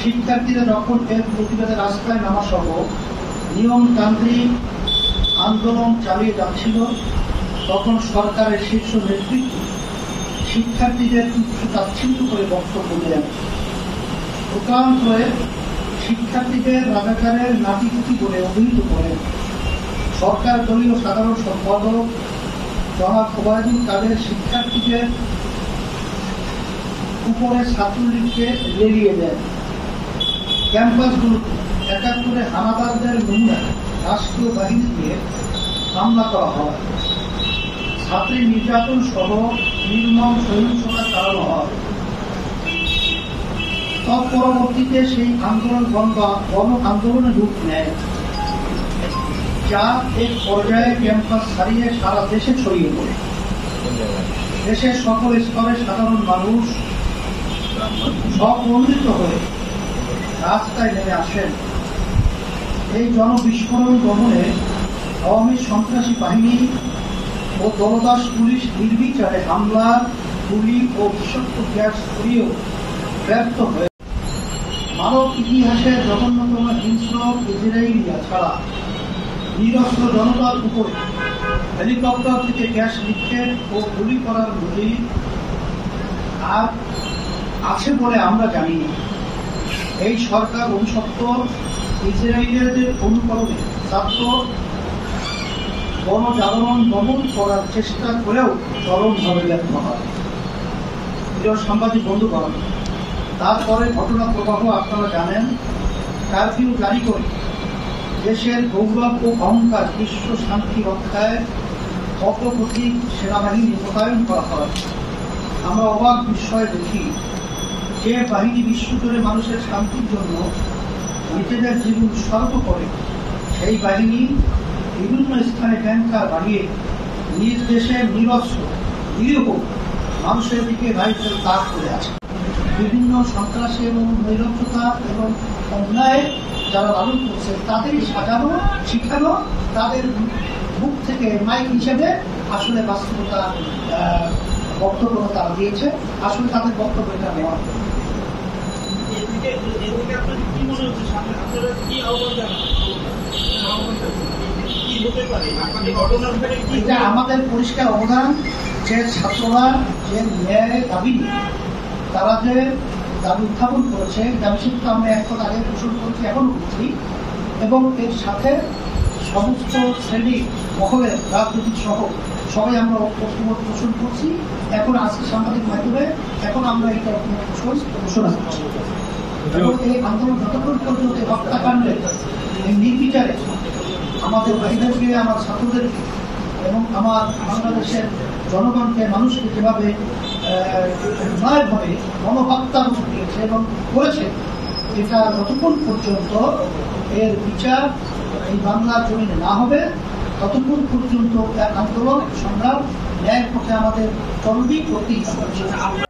শিক্ষার্থীরা যখন এর প্রতিবাদে রাস্তায় নামা সহ নিয়মতান্ত্রিক আন্দোলন চালিয়ে যাচ্ছিল, তখন সরকারের শীর্ষ নেতৃত্ব শিক্ষার্থীদের তুচ্ছ তাচ্ছিল্য করে বক্তব্য দেন। প্রকারান্তরে শিক্ষার্থীদের রাজাকারের নাতিপুতি বলে অভিহিত করেন। সরকার দলীয় সাধারণ সম্পাদক জনাব ওবায়দুল কাদের শিক্ষার্থীদের উপরে ছাত্রলীগকে লেলিয়ে দেন। ক্যাম্পাসগুলোতে ৭১ হানাদারদের নমুনায় রাষ্ট্রীয় বাহিনী দিয়ে হামলা করা হয়, ছাত্রী নির্যাতন সহ নির্মম সহিংসতা চালানো হয়। তৎপরবর্তীতে সেই আন্দোলন গণ আন্দোলনে রূপ নেয়, যা এক পর্যায়ে ক্যাম্পাস ছাড়িয়ে সারা দেশে ছড়িয়ে পড়ে। দেশের সকল স্তরের সাধারণ মানুষ স্বপ্রণোদিত হয়ে রাস্তায় নেমে আসেন। এই জনবিস্ফোরণ দমনে আওয়ামী সন্ত্রাসী বাহিনী ও দলদাস পুলিশ নির্বিচারে হামলা, গুলি ও বিষাক্ত গ্যাস ছড়িয়েও ব্যর্থ হয়ে মানব ইতিহাসের জঘন্যতম হিংস্র ইসরায়েলিয়া ছাড়া নিরস্ত্র জনতার উপরে হেলিকপ্টার থেকে গ্যাস নিক্ষেপ ও গুলি করার নজির আর আছে বলে আমরা জানি। এই সরকার অভিশপ্ত ইসরায়েলিয়াদের অনুকরণে ছাত্র গণজাগরণ দমন করার চেষ্টা করেও চরমভাবে ব্যর্থ হয়। প্রিয় সাংবাদিক বন্ধুগণ, তারপরে ঘটনা প্রবাহ আপনারা জানেন। কারফিউ জারি করে দেশের গৌরব ও অহংকার বিশ্ব শান্তি রক্ষায় অপ্রতিভ সেনাবাহিনী মোতায়েন করা হয়। আমরা অবাক বিস্ময়ে দেখি যে বাহিনী বিশ্বজুড়ে মানুষের শান্তির জন্য নিজেদের জীবন উৎসর্গ করে, সেই বাহিনী বিভিন্ন স্থানে ট্যাঙ্কার বাড়িয়ে নিজ দেশে নিরস্ত্র নিরীহ মানুষের দিকে রাইফেল তাক করে আছে। বিভিন্ন সন্ত্রাসী এবং নৈরাজ্যতা এবং অন্যায় যারা লালন করছে তাদেরই সাজানো, শিখানো, তাদের মুখ থেকে মাইক হিসেবে আসলে বাস্তবতা বক্তব্য তারা দিয়েছে। আসলে তাদের বক্তব্য এটা নেওয়া। এটা আমাদের পরিষ্কার অবদান যে ছাত্ররা যে ন্যায় দাবি তারা যে দাবি উত্থাপন করেছে, দাবি কিন্তু আমরা এখন আগে পোষণ করছি, এখনো করছি, এবং এর সাথে সমস্ত শ্রেণী মহলের রাজনৈতিক সহ সবাই আমরা ঐক্যমত পোষণ করছি। এখন আজকে সাংবাদিক মাধ্যমে এখন আমরা এটা ঘোষণা করছি। এবং এই আন্দোলন যতক্ষণ পর্যন্ত হত্যাকাণ্ডে নির্বিচারে আমাদের ভাইদেরকে, আমার ছাত্রদেরকে এবং আমার বাংলাদেশের জনগণকে, মানুষকে যেভাবে নয়ভাবে গণহত্যার মধ্যে দিয়েছে এবং করেছে, এটা যতক্ষণ পর্যন্ত এর বিচার এই বাংলার জমিনে না হবে ততক্ষণ পর্যন্ত আন্দোলন সংগ্রাম ন্যায়ের পক্ষে আমাদের চরমই করতেই হবে।